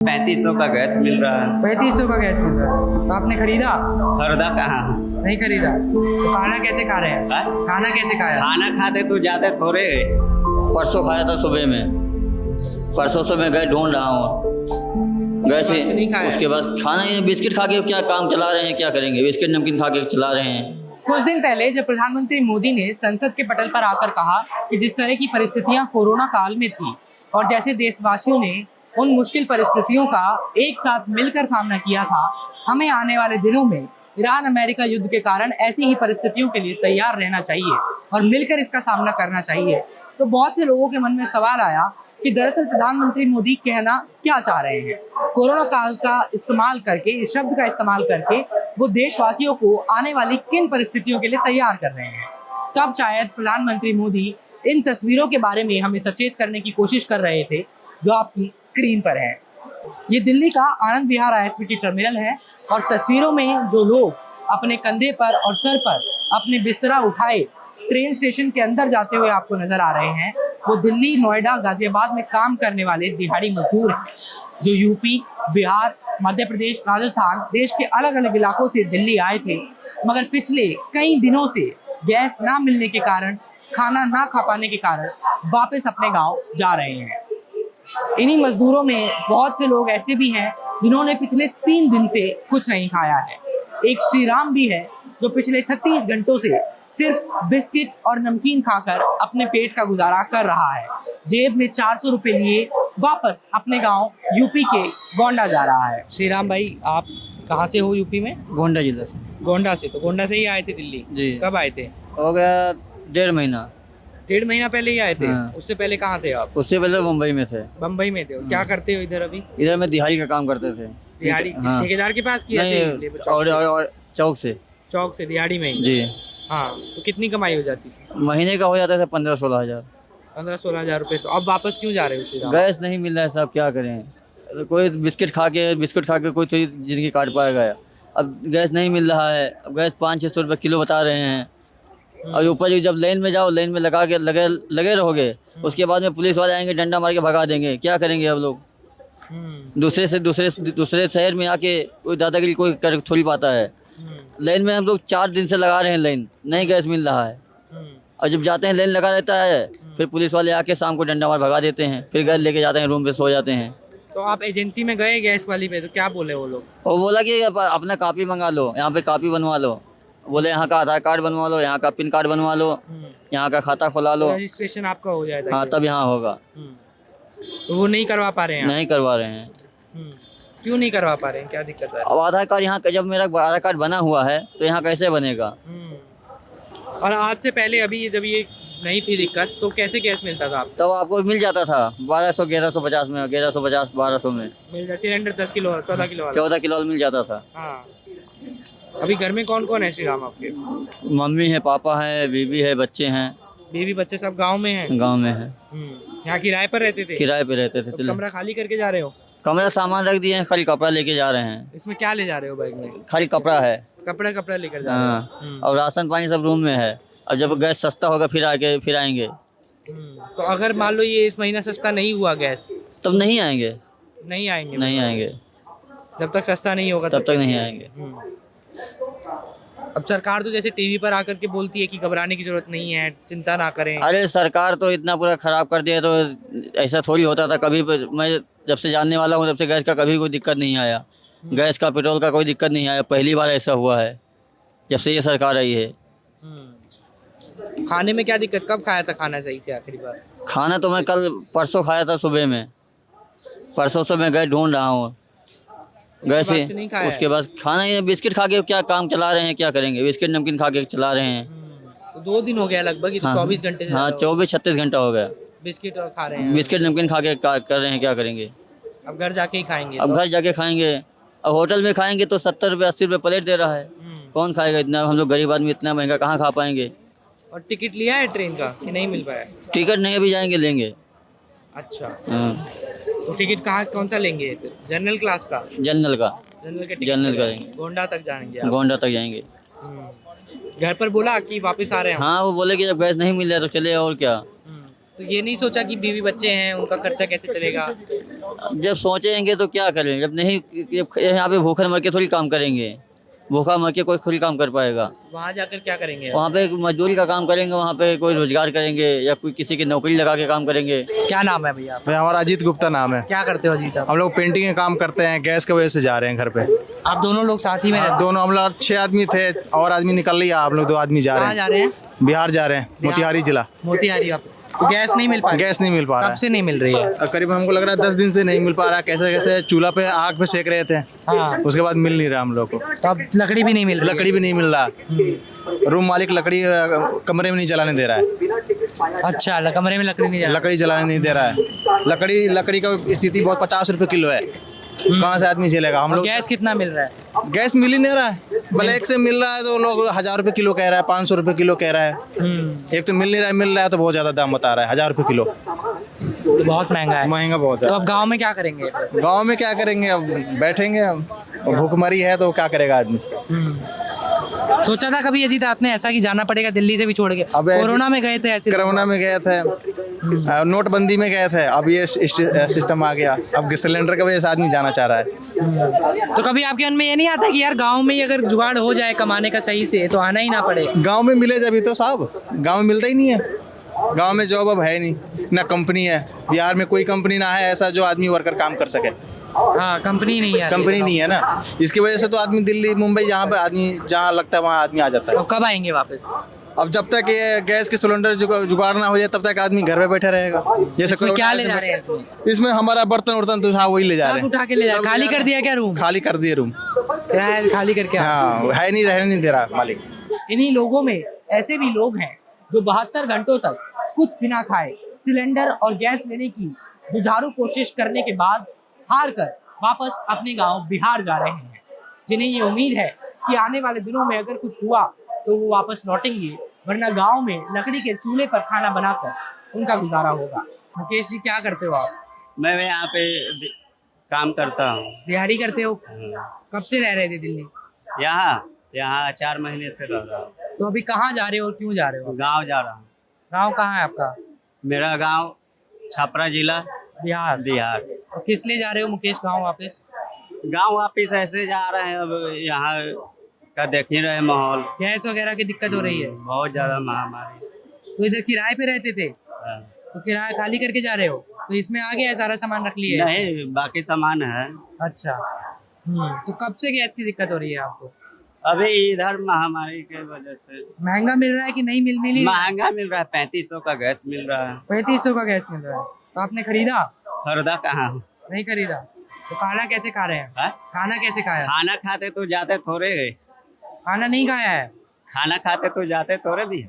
3500 का गैस मिल रहा है। 3500 का गैस मिल रहा है तो आपने खरीदा? खरीदा कहाँ? नहीं खरीदा तो खाना कैसे खा रहे हैं? हाँ? खाना कैसे खाया? खाना खाते तो जाते थोड़े। परसों खाया था सुबह में, परसों से मैं गैस ढूंढ रहा हूँ गैस से नहीं खाया? उसके बाद खाना ये बिस्किट खा के क्या काम चला रहे हैं, क्या करेंगे? बिस्किट नमकीन खा के चला रहे हैं। कुछ दिन पहले जब प्रधानमंत्री मोदी ने संसद के पटल पर आकर कहा कि जिस तरह की परिस्थितियां कोरोना काल में थी और जैसे देशवासियों ने उन मुश्किल परिस्थितियों का एक साथ मिलकर सामना किया था, हमें आने वाले दिनों में ईरान अमेरिका युद्ध के कारण ऐसी ही परिस्थितियों के लिए तैयार रहना चाहिए और मिलकर इसका सामना करना चाहिए। तो बहुत से लोगों के मन में सवाल आया कि दरअसल प्रधानमंत्री मोदी कहना क्या चाह रहे हैं। कोरोना काल का इस्तेमाल करके, इस शब्द का इस्तेमाल करके वो देशवासियों को आने वाली किन परिस्थितियों के लिए तैयार कर रहे हैं। तब शायद प्रधानमंत्री मोदी इन तस्वीरों के बारे में हमें सचेत करने की कोशिश कर रहे थे जो आपकी स्क्रीन पर है। ये दिल्ली का आनंद विहार ISBT टर्मिनल है और तस्वीरों में जो लोग अपने कंधे पर और सर पर अपने बिस्तरा उठाए ट्रेन स्टेशन के अंदर जाते हुए आपको नजर आ रहे हैं, वो दिल्ली, नोएडा, गाजियाबाद में काम करने वाले दिहाड़ी मजदूर हैं जो यूपी, बिहार, मध्य प्रदेश, राजस्थान, देश के अलग अलग इलाकों से दिल्ली आए थे, मगर पिछले कई दिनों से गैस ना मिलने के कारण, खाना ना खा पाने के कारण वापस अपने गांव जा रहे हैं। इन्हीं मजदूरों में बहुत से लोग ऐसे भी हैं जिन्होंने पिछले 3 दिन से कुछ नहीं खाया है। एक श्रीराम भी है जो पिछले 36 घंटों से सिर्फ बिस्किट और नमकीन खाकर अपने पेट का गुजारा कर रहा है। जेब में 400 रुपए लिए वापस अपने गांव यूपी के गोंडा जा रहा है। श्रीराम भाई, आप कहाँ से हो यूपी में? गोंडा जिला से। गोंडा से। तो गोंडा से ही आए थे दिल्ली? जी। कब आए थे? हो गया 1.5 महीना। 1.5 महीना पहले ही आए थे? हाँ। उससे पहले कहाँ थे आप? उससे पहले मुंबई में थे। बम्बई में थे? क्या करते हो इधर अभी? इधर में दिहाड़ी का काम करते थे। दिहाड़ी हाँ। ठेकेदार के पास किया? नहीं, और चौक से। चौक से दिहाड़ी में ही? जी। हाँ, तो कितनी कमाई हो जाती थी? महीने का हो जाता था 15-16 हज़ार। 15-16 हज़ार रुपए। तो अब वापस क्यों जा रहे हो श्रीराम? गैस नहीं मिल रहा है साहब, क्या करें? कोई बिस्किट खा के कोई चीज़ जिंदगी काट पाएगा। अब गैस नहीं मिल रहा है। अब गैस 500-600 रुपये किलो बता रहे हैं और ऊपर जब लाइन में जाओ, लाइन में लगे रहोगे, उसके बाद में पुलिस वाले आएंगे, डंडा मार के भगा देंगे। क्या करेंगे अब लोग? दूसरे शहर में आके कोई दादागिरी कोई कर थोड़ी पाता है। लाइन में हम लोग 4 दिन से लगा रहे हैं, लाइन नहीं गैस मिल रहा है। और जब जाते हैं लाइन लगा रहता है, फिर पुलिस वाले आके शाम को डंडा मार भगा देते हैं, फिर गैस लेके जाते हैं, रूम पे सो जाते हैं। तो आप एजेंसी में गए गैस वाली पे, तो क्या बोले वो लोग? वो बोला कि अपना कॉपी मंगा लो, यहाँ पे कॉपी बनवा लो। बोले यहाँ का आधार कार्ड बनवा लो, यहाँ का पिन कार्ड बनवा लो, यहाँ का खाता खुला लो, रजिस्ट्रेशन आपका हो जाएगा। हाँ तब यहाँ होगा। तो वो नहीं करवा पा रहे हैं? नहीं करवा रहे हैं। क्यों नहीं करवा पा रहे हैं? क्या दिक्कत है? अब आधार कार्ड यहाँ जब मेरा आधार कार्ड बना हुआ है तो यहाँ कैसे बनेगा? और आज से पहले अभी जब ये नहीं थी दिक्कत तो कैसे गैस मिलता था आपको? तब आपको मिल जाता था 1150 में, 1250 में मिल जाता सिलेंडर 10 किलो 14 किलो वाला। 14 किलो मिल जाता था। हाँ। अभी घर में कौन कौन है श्रीराम आपके? मम्मी है, पापा है, बीबी है, बच्चे हैं। बीवी बच्चे सब गांव में हैं? गांव में है। यहाँ किराए पर रहते थे? किराए पे रहते थे। तो कमरा खाली करके जा रहे हो? कमरा सामान रख दिए हैं, खाली कपड़ा लेके जा रहे हैं। इसमें क्या ले जा रहे हो बैग में? खाली कपड़ा है। कपड़ा लेकर जा रहे हाँ, और राशन पानी सब रूम में है। अब जब गैस सस्ता होगा फिर आएंगे। तो अगर मान लो ये इस महीना सस्ता नहीं हुआ गैस, तब नहीं आएंगे। नहीं आएंगे? नहीं आएंगे, जब तक सस्ता नहीं होगा तब तक नहीं आएंगे। अब सरकार तो जैसे टीवी पर आकर के बोलती है कि घबराने की जरूरत नहीं है, चिंता ना करें। अरे सरकार तो इतना पूरा खराब कर दिया, तो ऐसा थोड़ी होता था कभी। मैं जब से जानने वाला हूँ तब से गैस का कभी कोई दिक्कत नहीं आया। गैस का, पेट्रोल का कोई दिक्कत नहीं आया। पहली बार ऐसा हुआ है जब से ये सरकार आई है। खाने में क्या दिक्कत? कब खाया था खाना सही से आखिरी बार? खाना तो मैं परसों खाया था सुबह में। परसों से मैं गैस ढूंढ रहा हूँ गैस से। उसके बाद खाना ये बिस्किट खा के क्या काम चला रहे हैं, क्या करेंगे? बिस्किट नमकीन खा के चला रहे हैं। तो 2 दिन हो गया लगभग, तो 24 घंटे से। हाँ, 24-36 घंटा हो गया। बिस्किट और खा रहे हैं? बिस्किट नमकीन खा के कर रहे हैं, क्या करेंगे? अब घर जाके ही खाएंगे? अब घर जाके खाएंगे। अब होटल में खाएंगे तो 70 रुपये 80 रुपये प्लेट दे रहा है। कौन खाएगा इतना? हम लोग गरीब आदमी इतना महंगा कहाँ खा पाएंगे? और टिकट लिया है ट्रेन का कि नहीं मिल पाया? टिकट नहीं, अभी जाएंगे लेंगे। अच्छा। हाँ। तो टिकट कौन सा लेंगे? जनरल क्लास का? जनरल का। जनरल का लेंगे। गोंडा तक जाएंगे? गोंडा तक जाएंगे। घर पर बोला कि वापस आ रहे हैं? हाँ, वो बोले कि जब गैस नहीं मिल रहा तो चले, और क्या। तो ये नहीं सोचा कि बीवी बच्चे हैं, उनका खर्चा कैसे चलेगा? जब सोचेंगे तो क्या करें, जब नहीं, जब यहाँ पे भूखे मर के थोड़ी काम करेंगे, भूखा मर के कोई थोड़ी काम कर पाएगा। वहाँ जाकर क्या करेंगे? वहाँ पे मजदूरी का काम करेंगे, वहाँ पे कोई रोजगार करेंगे या कोई किसी की नौकरी लगा के काम करेंगे। क्या नाम है भैया आपका? भाई हमारा अजीत गुप्ता नाम है। क्या करते हो अजीत आप? हम लोग पेंटिंग का काम करते हैं, गैस की वजह से जा रहे हैं घर पे। आप दोनों लोग साथ ही में रहते हो? दोनों हम लोग 6 आदमी थे और आदमी निकल लिया, हम लोग 2 आदमी जा कहाँ रहे जा रहे हैं? हैं, बिहार जा रहे हैं, मोतिहारी जिला। मोतिहारी। आप तो गैस नहीं मिल पा रही? गैस नहीं मिल पा रहा कब से नहीं मिल रही है? है, करीब हमको लग रहा है 10 दिन से नहीं मिल पा रहा है। कैसे कैसे चूल्हा पे आग पे सेक रहे थे, हाँ, उसके बाद मिल नहीं रहा हम लोग को। तो अब लकड़ी भी नहीं मिल रही है? लकड़ी भी नहीं मिल रहा, रूम मालिक लकड़ी कमरे में नहीं जलाने दे रहा है। अच्छा, कमरे में लकड़ी नहीं जा रही। लकड़ी जलाने नहीं दे रहा है। लकड़ी का स्थिति बहुत 50 रुपए किलो है, कहाँ से आदमी झेलेगा। हम और लोग गैस कितना मिल रहा है? गैस मिल ही नहीं रहा है, ब्लैक से मिल रहा है तो लोग 1000 रुपए किलो कह रहा है, 500 रुपए किलो कह रहा है। एक तो मिल नहीं रहा है, मिल रहा है तो बहुत ज्यादा दाम बता रहा है, 1000 रुपए किलो। तो बहुत महंगा है। महंगा बहुत तो है। अब गांव में क्या करेंगे? गांव में क्या करेंगे, अब बैठेंगे, अब भूखमरी है तो क्या करेगा आदमी। सोचा था कभी अजीत आपने ऐसा कि जाना पड़ेगा दिल्ली से भी छोड़ के? अब ऐसे- कोरोना में गए थे ऐसे? कोरोना में गए थे, नोटबंदी में गए थे, अब ये सिस्टम आ गया, अब सिलेंडर की वजह से आदमी जाना चाह रहा है। तो कभी आपके मन में ये नहीं आता कि यार गांव में ही अगर जुगाड़ हो जाए कमाने का सही से तो आना ही ना पड़े? गांव में मिले जब तो साहब, गांव में मिलता ही नहीं है। गांव में जॉब अब है नहीं, ना कंपनी है, बिहार में कोई कंपनी ना है ऐसा जो आदमी वर्कर काम कर सके। हाँ, कंपनी नहीं है। कंपनी नहीं है ना, इसकी वजह से तो आदमी दिल्ली मुंबई जहाँ पे आदमी जहाँ लगता है वहाँ आदमी आ जाता तो है। कब आएंगे वापस? अब जब तक ये गैस के सिलेंडर जुगाड़ ना हो जाए तब तक आदमी घर पे बैठे रहेगा। जैसे इसमें क्या ले कोरोना जा रहे हैं इसमें? इसमें हमारा बर्तन वर्तन तो हाँ वही ले जा रहे सब हैं। उठा के ले जा, सब खाली ले जा कर दिया क्या रूम? खाली कर दिए रूम, क्या है, खाली करके आ? हाँ है नहीं, रहने नहीं दे रहा मालिक। इन्हीं लोगों में ऐसे भी लोग हैं जो 72 घंटों तक कुछ बिना खाए सिलेंडर और गैस लेने की जुझारू कोशिश करने के बाद हार कर वापस अपने गांव बिहार जा रहे हैं, जिन्हें ये उम्मीद है कि आने वाले दिनों में अगर कुछ हुआ तो वो वापस लौटेंगे, वरना गांव में लकड़ी के चूल्हे पर खाना बनाकर उनका गुजारा होगा। मुकेश जी, क्या करते हो आप? मैं यहाँ पे काम करता हूँ। दिहाड़ी करते हो? कब से रह रहे थे दिल्ली? यहाँ 4 महीने से रह रहा हूँ। तो अभी कहाँ जा रहे हो और क्यों जा रहे हो? गांव जा रहा हूँ। गांव कहाँ है आपका? मेरा गांव छपरा जिला, बिहार। बिहार। तो किस लिए जा रहे हो मुकेश गांव वापस? गांव वापिस ऐसे जा रहे हैं, अब यहाँ का देख ही रहे माहौल, गैस वगैरह की दिक्कत हो रही है बहुत ज्यादा महामारी। तो इधर किराए पे रहते थे, हाँ। तो किराया खाली करके जा रहे हो, तो इसमें आ गया है, सारा सामान रख लिया है? नहीं, बाकी सामान है। अच्छा। तो कब से गैस की दिक्कत हो रही है आपको? अभी इधर महामारी के वजह से महंगा मिल रहा है कि नहीं मिल महंगा मिल रहा है। 3500 का गैस मिल रहा है। 3500 का गैस मिल रहा है, तो आपने खरीदा? खरीदा कहाँ? नहीं खरीदा। तो खाना कैसे खा रहे हैं? है? खाना कैसे खाया? खाना खाते तो जाते थोड़े गए, खाना नहीं खाया है? खाना खाते तो जाते थोड़े भी।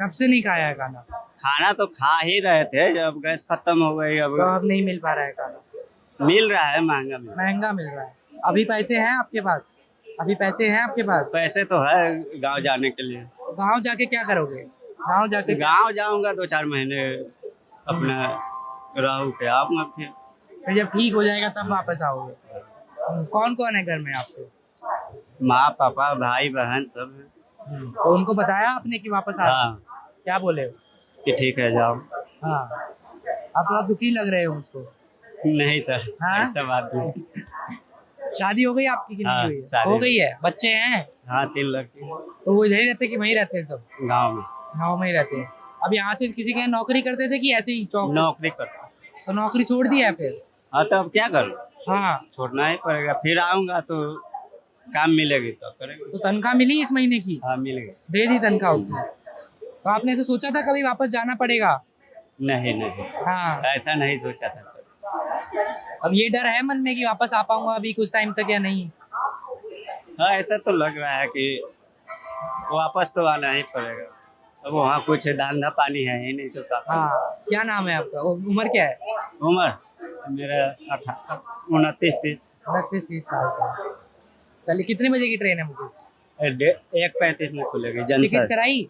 कब से नहीं खाया है खाना? खाना तो खा ही रहे थे, जब गैस खत्म हो गई। अब तो अब नहीं मिल पा रहा है खाना? मिल रहा है, महंगा मिल रहा है। महंगा मिल रहा है। अभी पैसे हैं आपके पास? अभी पैसे हैं आपके पास? पैसे तो है गांव जाने के लिए। गांव जाके क्या करोगे? गांव जाके गांव जाऊंगा 2-4 महीने, अपना रहूं के आऊंगा फिर जब ठीक हो जाएगा तब वापस आओगे। कौन कौन है घर में आपके? माँ पापा भाई बहन सब है। तो उनको बताया आपने कि वापस आ? हाँ, क्या बोले? कि ठीक है जाओ। हाँ। आप थोड़ा दुखी लग रहे हो मुझको। नहीं सर, हाँ? ऐसा बात नहीं। शादी हो गई आपकी कि नहीं हाँ, हुई है? शादी हो हो गई है? बच्चे हैं? हाँ, 3 लड़के तो वो इधर ही रहते कि वहीं रहते हैं सब? गांव में गाँव में ही रहते हैं। अब यहाँ से किसी के यहाँ नौकरी करते थे कि ऐसे ही चौक? नौकरी करता। तो नौकरी छोड़ दी है फिर? हाँ, तो अब क्या करूँ, हाँ। छोड़ना ही पड़ेगा। फिर आऊंगा तो काम मिलेगी तो करेंगे। तो तनख्वाह मिली इस महीने की? हाँ, मिल गई। दे दी तनख्वाह उसने? तो आपने ऐसे सोचा था कभी वापस जाना पड़ेगा? नहीं, हाँ। ऐसा नहीं सोचा था सर। अब ये डर है मन में कि वापस आ पाऊंगा अभी कुछ टाइम तक या नहीं? हाँ, ऐसा तो लग रहा है कि वापस तो आना ही पड़ेगा। अब वहाँ कुछ धंधा पानी है ही नहीं तो काफी। हाँ। क्या नाम है आपका? उम्र क्या है? उम्र मेरा 29-30। 29-30 साल का। चलिए, कितने बजे की ट्रेन है मुझे? 1:35 में खुलेगी टिकट जनसर। कराई?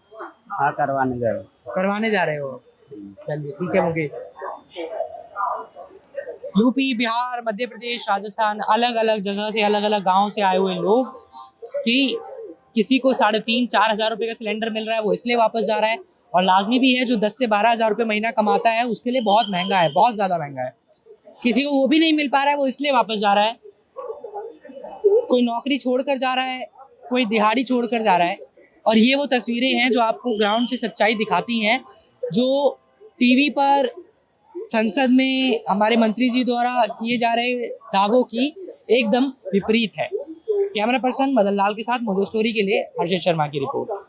हाँ, करवाने जा रहा हूँ। करवाने जा रहे हो? चलिए ठीक है मुकेश। यूपी, बिहार, मध्य प्रदेश, राजस्थान, अलग अलग जगह से, अलग अलग गांव से आए हुए लोग कि किसी को 3,500-4,000 रुपए का सिलेंडर मिल रहा है वो इसलिए वापस जा रहा है, और लाजमी भी है, जो 10 से 12 हज़ार रुपये महीना कमाता है उसके लिए बहुत महंगा है, बहुत ज़्यादा महंगा है। किसी को वो भी नहीं मिल पा रहा है, वो इसलिए वापस जा रहा है। कोई नौकरी छोड़कर जा रहा है, कोई दिहाड़ी छोड़कर जा रहा है। और ये वो तस्वीरें हैं जो आपको ग्राउंड से सच्चाई दिखाती हैं, जो टीवी पर संसद में हमारे मंत्री जी द्वारा किए जा रहे दावों की एकदम विपरीत है। कैमरा पर्सन मदन लाल के साथ मोजो स्टोरी के लिए हर्षित शर्मा की रिपोर्ट।